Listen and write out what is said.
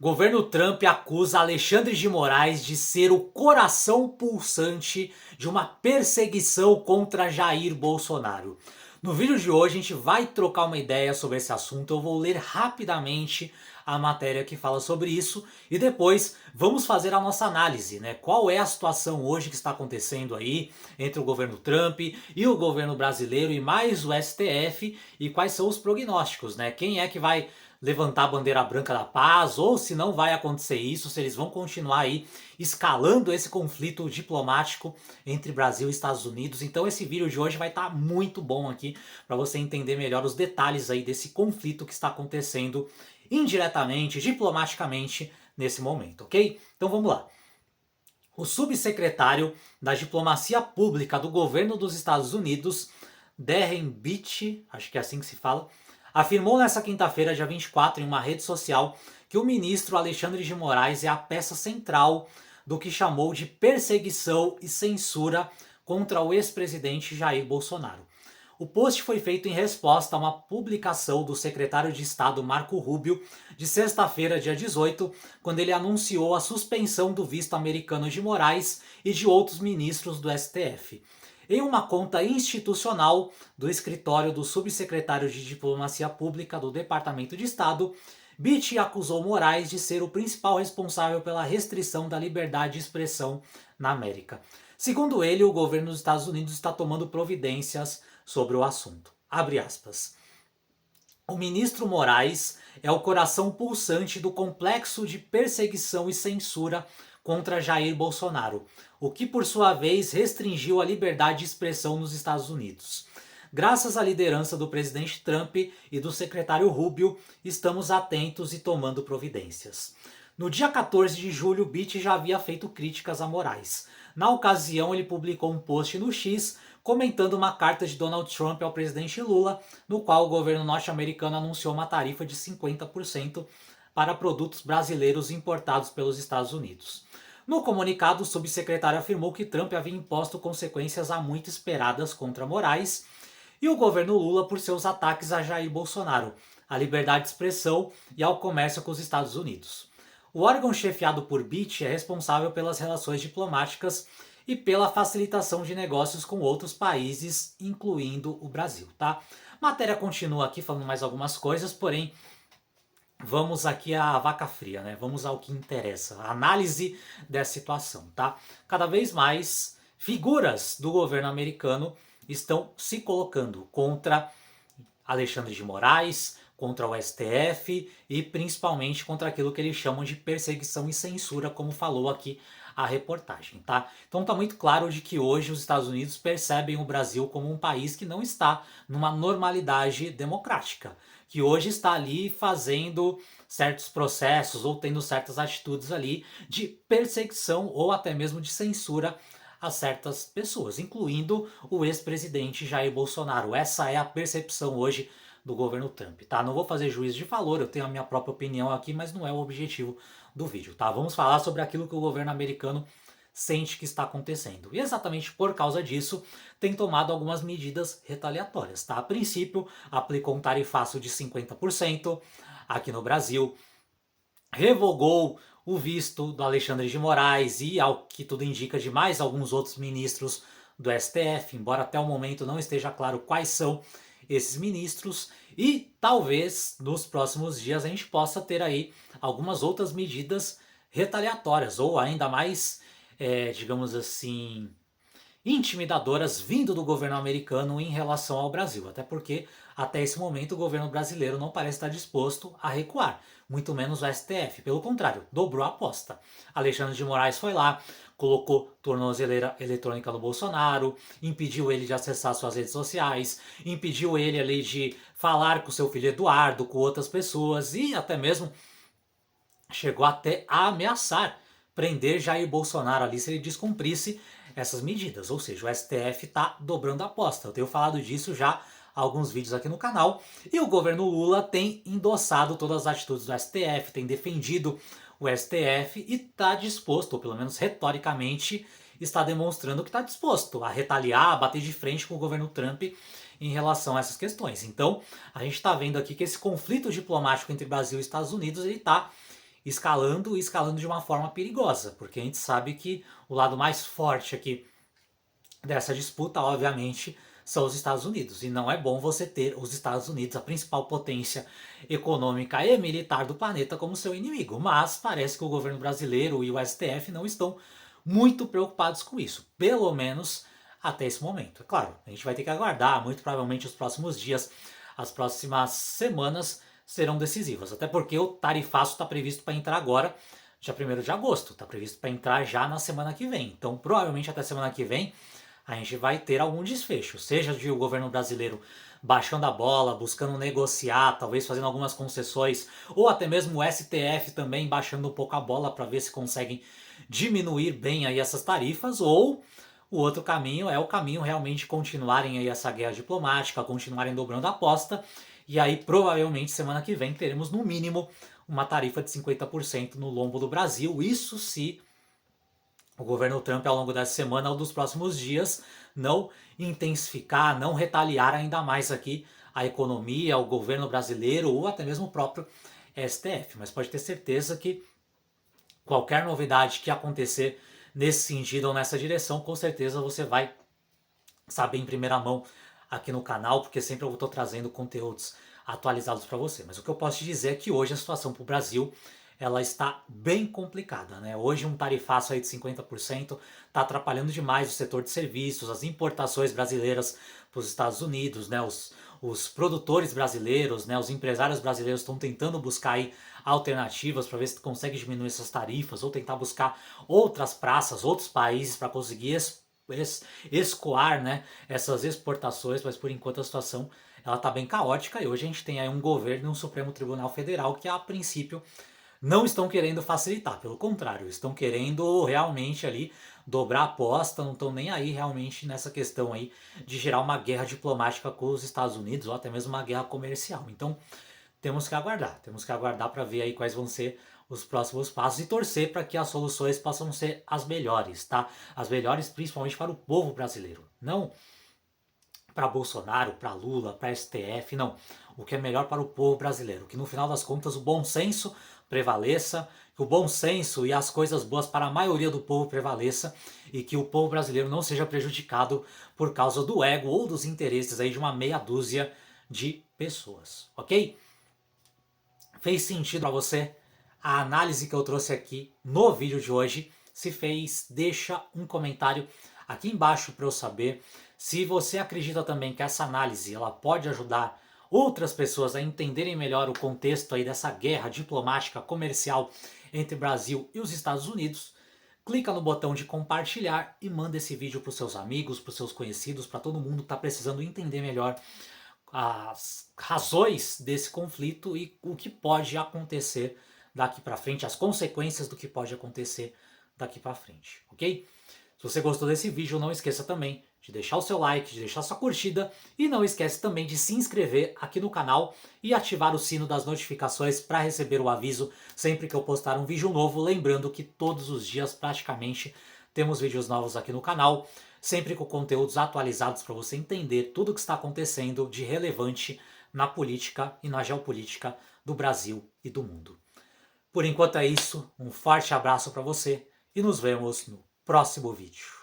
Governo Trump acusa Alexandre de Moraes de ser o coração pulsante de uma perseguição contra Jair Bolsonaro. No vídeo de hoje a gente vai trocar uma ideia sobre esse assunto. Eu vou ler rapidamente a matéria que fala sobre isso e depois vamos fazer a nossa análise, né? Qual é a situação hoje que está acontecendo aí entre o governo Trump e o governo brasileiro e mais o STF e quais são os prognósticos, né? Quem é que vai levantar a bandeira branca da paz, ou se não vai acontecer isso, se eles vão continuar aí escalando esse conflito diplomático entre Brasil e Estados Unidos. Então esse vídeo de hoje vai estar muito bom aqui para você entender melhor os detalhes aí desse conflito que está acontecendo indiretamente, diplomaticamente nesse momento, ok? Então vamos lá. O subsecretário da Diplomacia Pública do governo dos Estados Unidos, Darren Beach, acho que é assim que se fala, afirmou nesta quinta-feira, dia 24, em uma rede social, que o ministro Alexandre de Moraes é a peça central do que chamou de perseguição e censura contra o ex-presidente Jair Bolsonaro. O post foi feito em resposta a uma publicação do secretário de Estado Marco Rubio de sexta-feira, dia 18, quando ele anunciou a suspensão do visto americano de Moraes e de outros ministros do STF. Em uma conta institucional do escritório do subsecretário de Diplomacia Pública do Departamento de Estado, Beach acusou Moraes de ser o principal responsável pela restrição da liberdade de expressão na América. Segundo ele, o governo dos Estados Unidos está tomando providências sobre o assunto. Abre aspas. O ministro Moraes é o coração pulsante do complexo de perseguição e censura contra Jair Bolsonaro, o que por sua vez restringiu a liberdade de expressão nos Estados Unidos. Graças à liderança do presidente Trump e do secretário Rubio, estamos atentos e tomando providências. No dia 14 de julho, Beach já havia feito críticas a Moraes. Na ocasião, ele publicou um post no X comentando uma carta de Donald Trump ao presidente Lula, no qual o governo norte-americano anunciou uma tarifa de 50% para produtos brasileiros importados pelos Estados Unidos. No comunicado, o subsecretário afirmou que Trump havia imposto consequências há muito esperadas contra Moraes e o governo Lula por seus ataques a Jair Bolsonaro, à liberdade de expressão e ao comércio com os Estados Unidos. O órgão chefiado por Beach é responsável pelas relações diplomáticas e pela facilitação de negócios com outros países, incluindo o Brasil, tá? A matéria continua aqui falando mais algumas coisas, porém vamos aqui à vaca fria, né? Vamos ao que interessa, a análise dessa situação, tá? Cada vez mais figuras do governo americano estão se colocando contra Alexandre de Moraes, contra o STF e principalmente contra aquilo que eles chamam de perseguição e censura, como falou aqui a reportagem, tá? Então tá muito claro de que hoje os Estados Unidos percebem o Brasil como um país que não está numa normalidade democrática, que hoje está ali fazendo certos processos ou tendo certas atitudes ali de perseguição ou até mesmo de censura a certas pessoas, incluindo o ex-presidente Jair Bolsonaro. Essa é a percepção hoje do governo Trump, tá? Não vou fazer juízo de valor, eu tenho a minha própria opinião aqui, mas não é o objetivo do vídeo, tá? Vamos falar sobre aquilo que o governo americano sente que está acontecendo. E exatamente por causa disso, tem tomado algumas medidas retaliatórias, tá? A princípio, aplicou um tarifaço de 50% aqui no Brasil, revogou o visto do Alexandre de Moraes e, ao que tudo indica, de mais alguns outros ministros do STF, embora até o momento não esteja claro quais são esses ministros, e talvez nos próximos dias a gente possa ter aí algumas outras medidas retaliatórias, ou ainda mais, digamos assim, intimidadoras vindo do governo americano em relação ao Brasil, até porque até esse momento o governo brasileiro não parece estar disposto a recuar, muito menos o STF, pelo contrário, dobrou a aposta. Alexandre de Moraes foi lá, colocou tornozeleira eletrônica no Bolsonaro, impediu ele de acessar suas redes sociais, impediu ele ali de falar com seu filho Eduardo, com outras pessoas e até mesmo chegou até a ameaçar prender Jair Bolsonaro ali se ele descumprisse essas medidas, ou seja, o STF está dobrando a aposta. Eu tenho falado disso já há alguns vídeos aqui no canal, e o governo Lula tem endossado todas as atitudes do STF, tem defendido o STF e está disposto, ou pelo menos retoricamente, está demonstrando que está disposto a retaliar, a bater de frente com o governo Trump em relação a essas questões. Então, a gente está vendo aqui que esse conflito diplomático entre Brasil e Estados Unidos ele está escalando e escalando de uma forma perigosa, porque a gente sabe que o lado mais forte aqui dessa disputa, obviamente, são os Estados Unidos. E não é bom você ter os Estados Unidos, a principal potência econômica e militar do planeta, como seu inimigo. Mas parece que o governo brasileiro e o STF não estão muito preocupados com isso. Pelo menos até esse momento. É claro, a gente vai ter que aguardar, muito provavelmente os próximos dias, as próximas semanas serão decisivas. Até porque o tarifaço está previsto para entrar agora, dia 1º de agosto. Está previsto para entrar já na semana que vem. Então, provavelmente até semana que vem, a gente vai ter algum desfecho. Seja de o governo brasileiro baixando a bola, buscando negociar, talvez fazendo algumas concessões, ou até mesmo o STF também baixando um pouco a bola para ver se conseguem diminuir bem aí essas tarifas, ou o outro caminho é o caminho realmente continuarem aí essa guerra diplomática, continuarem dobrando a aposta, e aí provavelmente semana que vem teremos no mínimo uma tarifa de 50% no lombo do Brasil, isso se o governo Trump ao longo dessa semana ou dos próximos dias não intensificar, não retaliar ainda mais aqui a economia, o governo brasileiro ou até mesmo o próprio STF. Mas pode ter certeza que qualquer novidade que acontecer nesse sentido ou nessa direção, com certeza você vai saber em primeira mão aqui no canal, porque sempre eu estou trazendo conteúdos atualizados para você. Mas o que eu posso te dizer é que hoje a situação para o Brasil ela está bem complicada, né? Hoje um tarifaço aí de 50% está atrapalhando demais o setor de serviços, as importações brasileiras para os Estados Unidos, né? Os produtores brasileiros, né? Os empresários brasileiros estão tentando buscar aí alternativas para ver se consegue diminuir essas tarifas ou tentar buscar outras praças, outros países para conseguir escoar, né, essas exportações, mas por enquanto a situação ela está bem caótica e hoje a gente tem aí um governo e um Supremo Tribunal Federal que a princípio não estão querendo facilitar, pelo contrário, estão querendo realmente ali dobrar a aposta, não estão nem aí realmente nessa questão aí de gerar uma guerra diplomática com os Estados Unidos ou até mesmo uma guerra comercial. Então temos que aguardar para ver aí quais vão ser os próximos passos e torcer para que as soluções possam ser as melhores, tá? As melhores principalmente para o povo brasileiro, não para Bolsonaro, para Lula, para STF, não. O que é melhor para o povo brasileiro, que no final das contas o bom senso prevaleça, que o bom senso e as coisas boas para a maioria do povo prevaleça e que o povo brasileiro não seja prejudicado por causa do ego ou dos interesses aí de uma meia dúzia de pessoas, ok? Fez sentido para você a análise que eu trouxe aqui no vídeo de hoje? Se fez, deixa um comentário aqui embaixo para eu saber. Se você acredita também que essa análise ela pode ajudar outras pessoas a entenderem melhor o contexto aí dessa guerra diplomática comercial entre Brasil e os Estados Unidos, clica no botão de compartilhar e manda esse vídeo para os seus amigos, para os seus conhecidos, para todo mundo que está precisando entender melhor as razões desse conflito e o que pode acontecer daqui para frente, as consequências do que pode acontecer daqui para frente, ok? Se você gostou desse vídeo, não esqueça também de deixar o seu like, de deixar sua curtida e não esquece também de se inscrever aqui no canal e ativar o sino das notificações para receber o aviso sempre que eu postar um vídeo novo, lembrando que todos os dias praticamente temos vídeos novos aqui no canal, sempre com conteúdos atualizados para você entender tudo o que está acontecendo de relevante na política e na geopolítica do Brasil e do mundo. Por enquanto é isso, um forte abraço para você e nos vemos no próximo vídeo.